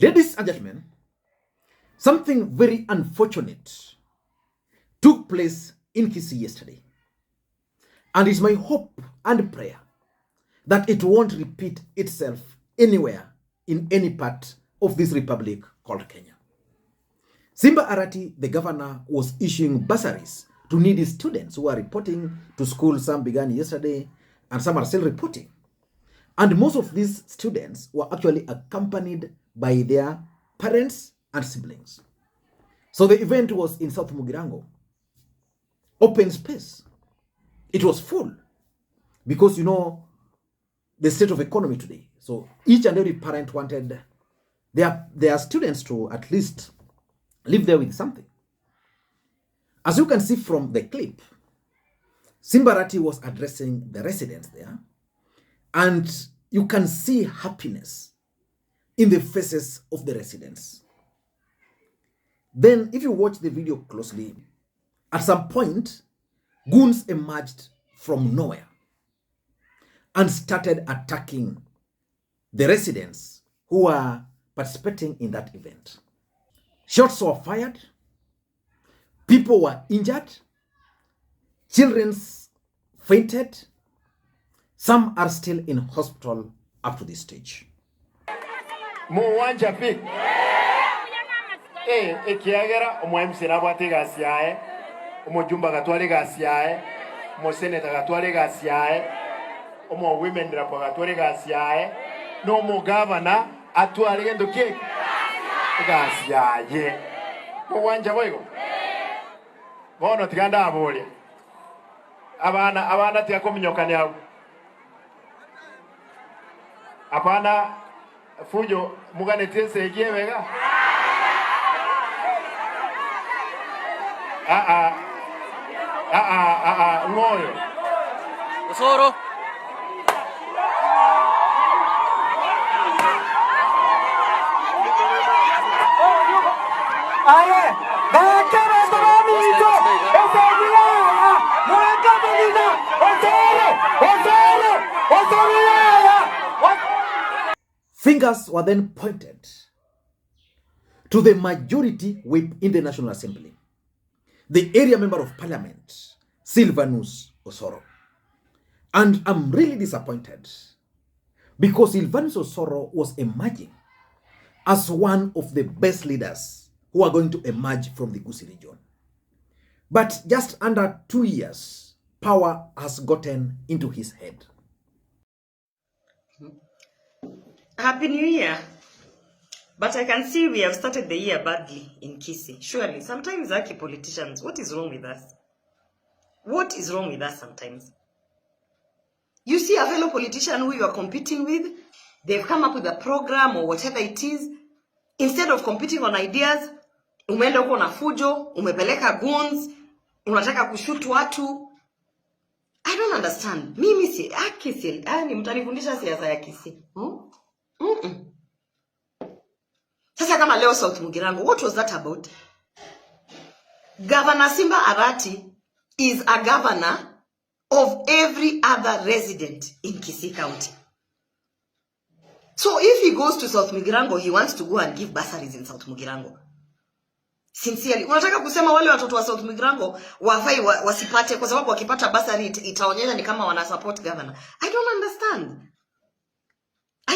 Ladies and gentlemen, something very unfortunate took place in Kisii yesterday. And it's my hope and prayer that it won't repeat itself anywhere in any part of this republic called Kenya. Simba Arati, the governor, was issuing bursaries to needy students who are reporting to school. Some began yesterday and some are still reporting. And most of these students were actually accompanied by their parents and siblings. So the event was in South Mugirango, open space. It was full because you know the state of economy today. So each and every parent wanted their students to at least live there with something. As you can see from the clip, Simba Arati was addressing the residents there, and you can see happiness in the faces of the residents. Then if you watch the video closely, at some point, goons emerged from nowhere and started attacking the residents who were participating in that event. Shots were fired, people were injured, children fainted, some are still in hospital up to this stage. Muwanja pi. Ekiagera omwemsira bwate gasiae, omujumba gatwale gasiae, omuseneta gatwale gasiae, omu women rap gatwale gasiae, no mu governor atwale gendo ke gasiae. Muwanja boygo. Bono tiganda abole. Abana tia kominyokane abo. Apana fujo mugane tese egiewega. Ngoyo. Osoro. Aye, bakara storamizo. Osoro. Muakamina. Osoro. Fingers were then pointed to the majority whip in the National Assembly, the area member of parliament, Sylvanus Osoro. And I'm really disappointed because Sylvanus Osoro was emerging as one of the best leaders who are going to emerge from the Kisii region. But just under 2 years, power has gotten into his head. Happy New Year. But I can see we have started the year badly in Kisii. Surely, sometimes Aki politicians, what is wrong with us? What is wrong with us sometimes? You see a fellow politician who you are competing with, they've come up with a program or whatever it is. Instead of competing on ideas, umeenda uko na fujo, umepeleka goons, unataka kushoot watu. I don't understand. Mimi si Kisii, yani mtanifundisha siasa ya Kisii. Sasa kama leo South Mugirango, what was that about? Governor Simba Arati is a governor of every other resident in Kisii County. So if he goes to South Mugirango, he wants to go and give bursaries in South Mugirango. Sincerely, unataka kusema wale watoto wa South Mugirango wafai wasipate kwa sababu wakipata bursary itaonyesha ni kama wana support governor. I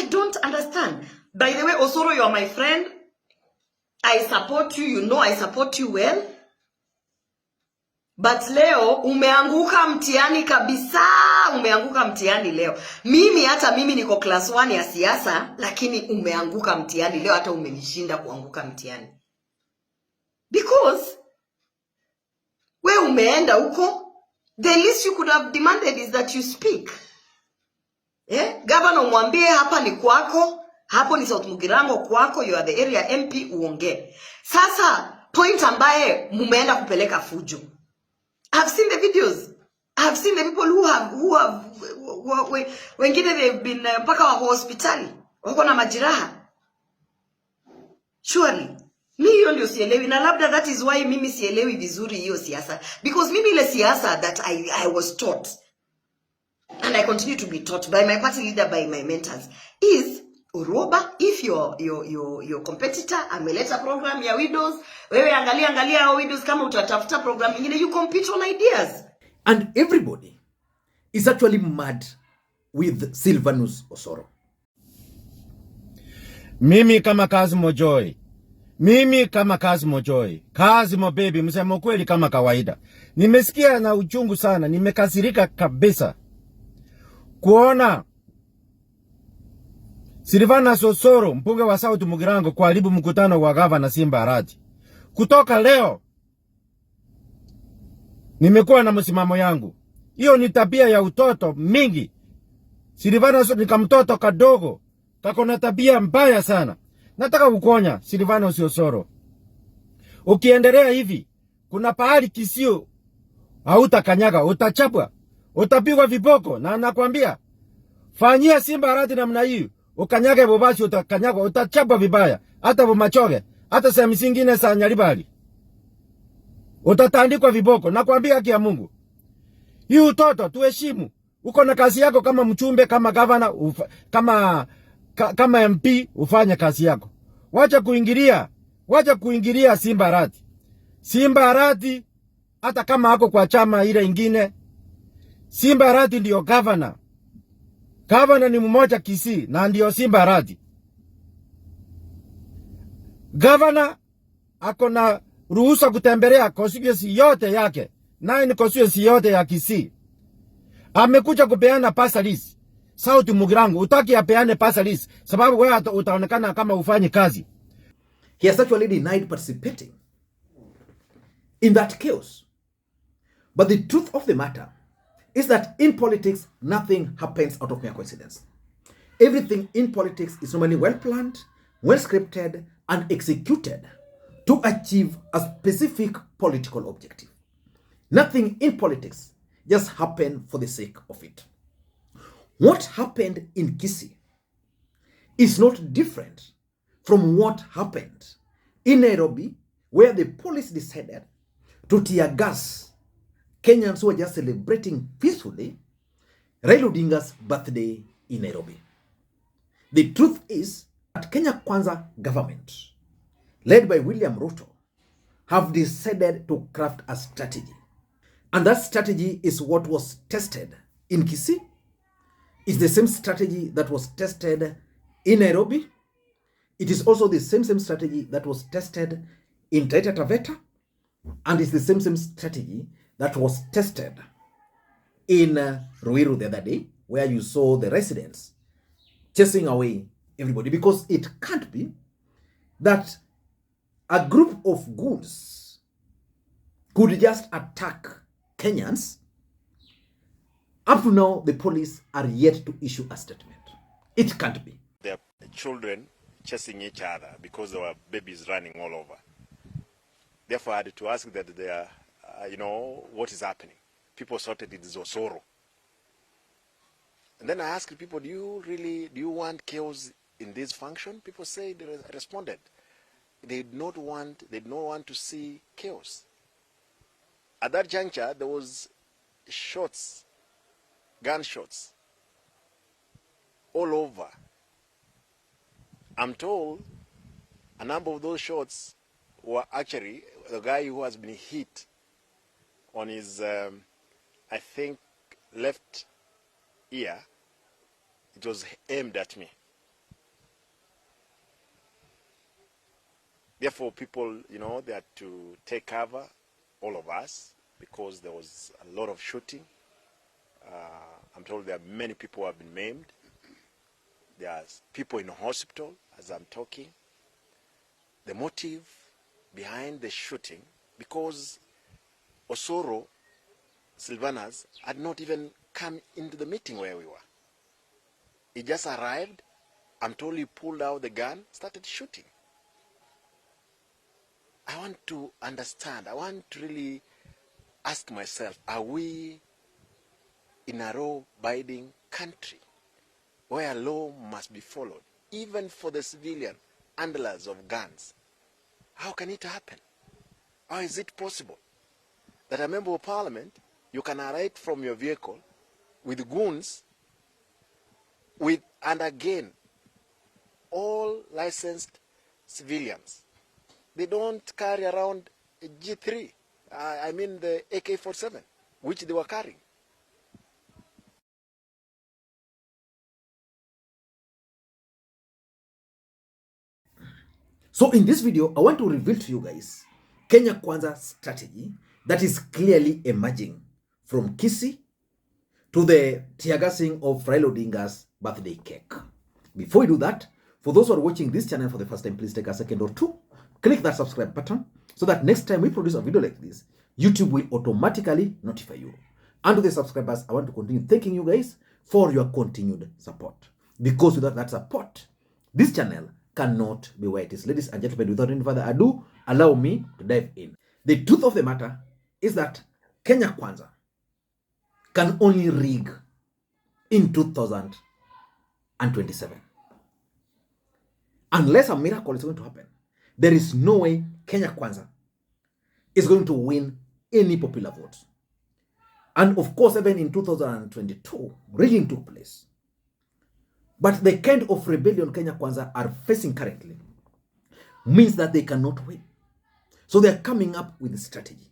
don't understand. By the way, Osoro, you are my friend. I support you. You know I support you well. But leo, umeanguka mtihani kabisa. Umeanguka mtihani leo. Hata mimi niko class 1 ya siasa, lakini umeanguka mtihani leo, hata umenishinda kuanguka mtihani. Because, we umeenda huko, the least you could have demanded is that you speak. Governor mwambie hapa ni kwako, hapo ni South Mugirango kwako, you are the area MP, uongee. Sasa point ambaye mumeenda kupeleka fujo. I've seen the videos. I've seen the people who have wengine they've been mpaka wako hospitali, wako na majiraha. Surely mimi hiyo ndio sielewi, na labda that is why mimi sielewi vizuri hiyo siasa, because mimi ile siasa that I was taught and I continue to be taught by my party leader, by my mentors, is Uroba, if your competitor ameleta program ya widows, wewe angalia hao widows, kama utatafuta program nyingine, you compete on ideas. And everybody is actually mad with Sylvanus Osoro. Mimi kama Kazimo Joy, Kazimo baby, msemo kweli kama kawaida. Nimesikia na uchungu sana, nimekasirika kabisa kuona Sylvanus Osoro, mbunge wa South Mugirango, kuharibu mkutano wa gavana Simba Arati. Kutoka leo nimekuwa na msimamo yangu. Hiyo ni tabia ya utoto mingi. Sylvanus ni kama mtoto kadogo, kako na tabia mbaya sana. Nataka kukonya Sylvanus Osoro, ukiendelea hivi, kuna pahali Kisii hautakanyaga, utachapwa, utapigwa viboko, na nakwambia fanyia Simba Arati namna hii, ukanyage bobashi, utakanyaga, utachapwa vibaya, hata bomachoge, hata sehemu zingine za Nyaribali utatandikwa viboko. Nakwambia haki ya Mungu, hii utoto tuheshimu. Uko na kazi yako kama mchumbe, kama governor, kama MP, ufanye kazi yako. Wacha kuingilia Simba Arati. Simba Arati hata kama hako kwa chama ile ingine, Simba Arati ndio governor. Governor ni mmoja Kisii, na ndio Simba Arati. Governor ako na ruhusa kutembelea constituency yote yake, 9 constituency yote ya Kisii. Amekuja kupeana pasalis South Mugirango, utaki apeane pasalis sababu wewe utaonekana kama ufanyi kazi. He has actually denied participating in that chaos. But the truth of the matter is that in politics, nothing happens out of mere coincidence. Everything in politics is normally well planned, well scripted, and executed to achieve a specific political objective. Nothing in politics just happened for the sake of it. What happened in Kisii is not different from what happened in Nairobi, where the police decided to tear gas Kenyans who were just celebrating peacefully Raila Odinga's birthday in Nairobi. The truth is that Kenya Kwanza government, led by William Ruto, have decided to craft a strategy. And that strategy is what was tested in Kisii. It's the same strategy that was tested in Nairobi. It is also the same strategy that was tested in Taita Taveta. And it's the same strategy that was tested in Ruiru the other day, where you saw the residents chasing away everybody. Because it can't be that a group of goons could just attack Kenyans. Up to now, the police are yet to issue a statement. It can't be. Their children chasing each other because there were babies running all over. Therefore, I had to ask that they are, what is happening? People thought it is Osoro. And then I asked people, do you want chaos in this function? People say, they responded, they did not want to see chaos. At that juncture, there was gunshots all over. I'm told a number of those shots were actually the guy who has been hit on his, I think, left ear. It was aimed at me. Therefore, people, they had to take cover, all of us, because there was a lot of shooting. I'm told there are many people who have been maimed. There are people in hospital as I'm talking. The motive behind the shooting, because Osoro, Sylvanus, had not even come into the meeting where we were. He just arrived. I'm told he pulled out the gun, started shooting. I want to understand. I want to really ask myself, are we in a law-abiding country where law must be followed, even for the civilian handlers of guns? How can it happen? How is it possible that a member of parliament, you can alight from your vehicle with goons, and again, all licensed civilians. They don't carry around a G3, I mean the AK-47, which they were carrying. So in this video, I want to reveal to you guys Kenya Kwanza strategy that is clearly emerging from Kisii to the tear gassing of Raila Odinga's birthday cake. Before we do that, for those who are watching this channel for the first time, please take a second or two, click that subscribe button so that next time we produce a video like this, YouTube will automatically notify you. And to the subscribers, I want to continue thanking you guys for your continued support. Because without that support, this channel cannot be where it is. Ladies and gentlemen, without any further ado, allow me to dive in. The truth of the matter is that Kenya Kwanza can only rig in 2027. Unless a miracle is going to happen, there is no way Kenya Kwanza is going to win any popular votes. And of course, even in 2022, rigging took place. But the kind of rebellion Kenya Kwanza are facing currently means that they cannot win. So they are coming up with a strategy.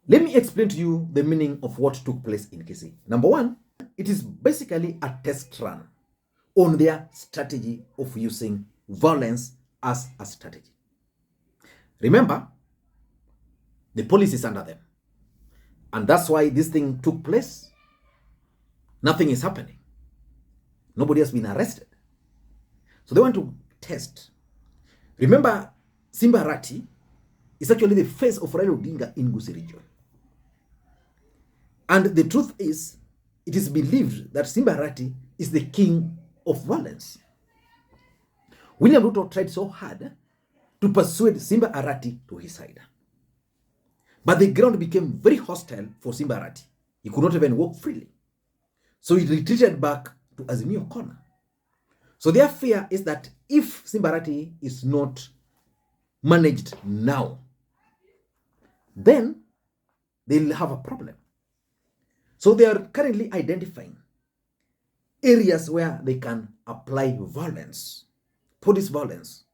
Let me explain to you the meaning of what took place in Kisii. Number one, it is basically a test run on their strategy of using violence as a strategy. Remember, the police is under them. And that's why this thing took place. Nothing is happening. Nobody has been arrested. So they want to test. Remember, Simba Arati is actually the face of Raila Odinga in Kisii region. And the truth is, it is believed that Simba Arati is the king of violence. William Ruto tried so hard to persuade Simba Arati to his side. But the ground became very hostile for Simba Arati. He could not even walk freely. So he retreated back to Azimio corner. So their fear is that if Simba Arati is not managed now, then they'll have a problem. So they are currently identifying areas where they can apply violence, police violence,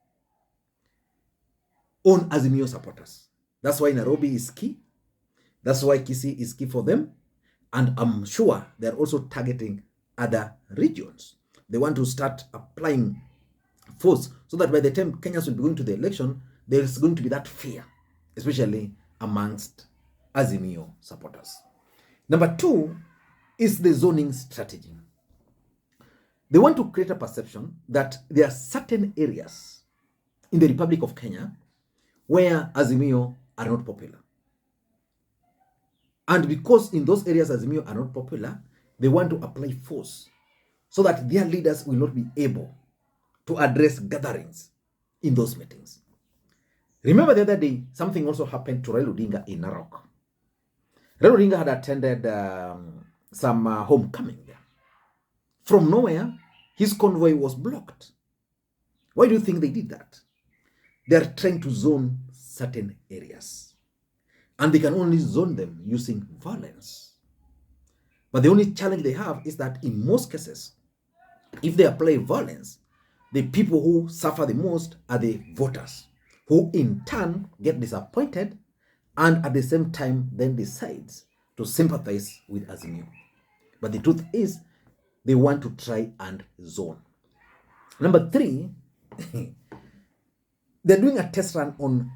on Azimio supporters. That's why Nairobi is key. That's why Kisii is key for them. And I'm sure they're also targeting other regions. They want to start applying force so that by the time Kenyans will be going to the election, there's going to be that fear, especially amongst Azimio supporters. Number two is the zoning strategy. They want to create a perception that there are certain areas in the Republic of Kenya where Azimio are not popular. And because in those areas Azimio are not popular, they want to apply force so that their leaders will not be able to address gatherings in those meetings. Remember the other day, something also happened to Raila Odinga in Narok. Raila Odinga had attended some homecoming there. From nowhere, his convoy was blocked. Why do you think they did that? They are trying to zone certain areas. And they can only zone them using violence. But the only challenge they have is that in most cases, if they apply violence, the people who suffer the most are the voters, who in turn get disappointed and at the same time then decides to sympathize with Azimio. But the truth is, they want to try and zone. Number three, they're doing a test run on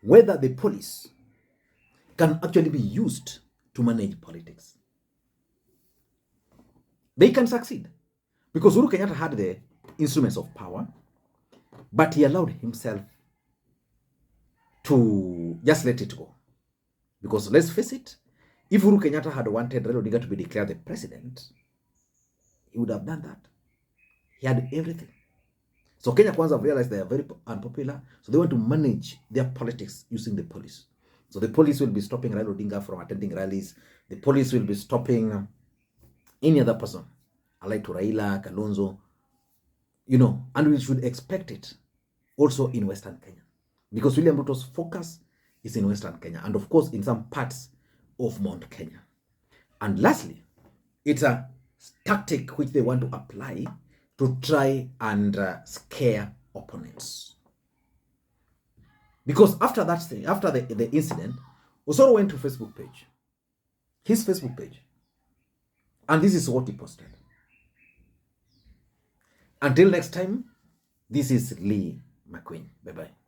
whether the police can actually be used to manage politics. They can succeed because Uhuru Kenyatta had the instruments of power, but he allowed himself to just let it go. Because let's face it, if Uhuru Kenyatta had wanted Raila Odinga to be declared the president, he would have done that. He had everything. So Kenya Kwanza have realized they are very unpopular, so they want to manage their politics using the police. So the police will be stopping Raila Odinga from attending rallies. The police will be stopping any other person, allied to Raila, Kalonzo, and we should expect it also in Western Kenya. Because William Ruto's focus is in Western Kenya, and of course in some parts of Mount Kenya. And lastly, it's a tactic which they want to apply to try and scare opponents. Because after that thing, after the incident, Osoro went to Facebook page, his Facebook page, and this is what he posted. Until next time, this is Lee Makwiny. Bye-bye.